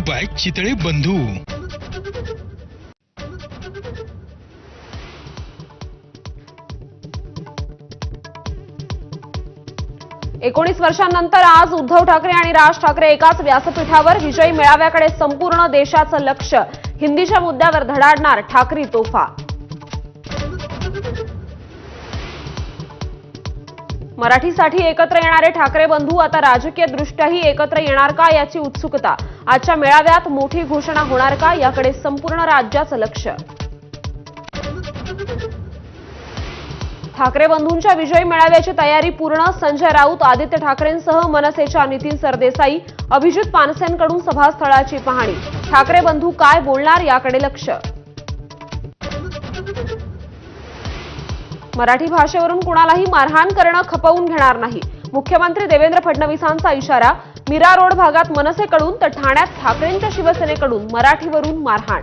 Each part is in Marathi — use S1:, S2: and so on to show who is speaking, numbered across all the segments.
S1: बाय चितळे बंधू।
S2: 19 वर्षांनंतर आज उद्धव ठाकरे आणि राज ठाकरे एकाच व्यासपीठावर। विजयी मेळाव्याकडे संपूर्ण देशाचं लक्ष। हिंदीच्या मुद्द्यावर धडाडणार ठाकरी तोफा। मराठीसाठी एकत्र येणारे ठाकरे बंधू आता राजकीय दृष्ट्याही एकत्र येणार का याची उत्सुकता। आजच्या मेळाव्यात मोठी घोषणा होणार का याकडे संपूर्ण राज्याचं लक्ष। ठाकरे बंधूंच्या विजयी मेळाव्याची तयारी पूर्ण। संजय राऊत, आदित्य ठाकरेंसह मनसेच्या नितीन सरदेसाई, अभिजित पानसेंकडून सभास्थळाची पाहणी। ठाकरे बंधू काय बोलणार याकडे लक्ष। मराठी भाषेवरून कुणालाही मारहाण करणं खपवून घेणार नाही। मुख्यमंत्री देवेंद्र फडणवीसांचा इशारा। मीरा रोड भागात मनसेकडून तर ठाण्यात ठाकरेंच्या शिवसेनेकडून मराठीवरून मारहाण।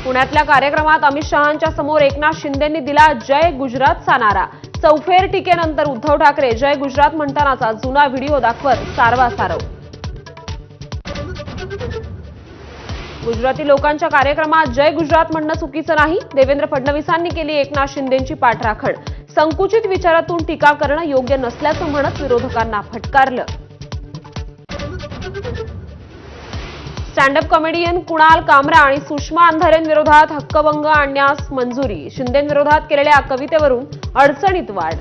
S2: पुण्यातल्या कार्यक्रमात अमित शहांच्या समोर एकनाथ शिंदेंनी दिला जय गुजरातचा नारा। चौफेर टीकेनंतर उद्धव ठाकरे जय गुजरात म्हणतानाचा जुना व्हिडिओ दाखवत सारवासारव। गुजराती लोकांच्या कार्यक्रमात जय गुजरात म्हणणं चुकीचं नाही। देवेंद्र फडणवीसांनी केली एकनाथ शिंदेंची पाठराखण। संकुचित विचारातून टीका करणं योग्य नसल्याचं म्हणत विरोधकांना फटकारलं। स्टँडअप कॉमेडियन कुणाल कामरा आणि सुषमा अंधारेंविरोधात हक्कभंग आणण्यास मंजुरी। शिंदेंविरोधात केलेल्या कवितेवरून अडचणीत वाढ।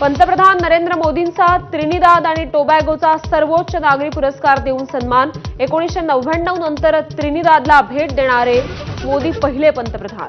S2: पंतप्रधान नरेंद्र मोदींचा त्रिनिदाद आणि टोबॅगोचा सर्वोच्च नागरी पुरस्कार देऊन सन्मान। 1999 नंतर त्रिनिदादला भेट देणारे मोदी पहिले पंतप्रधान।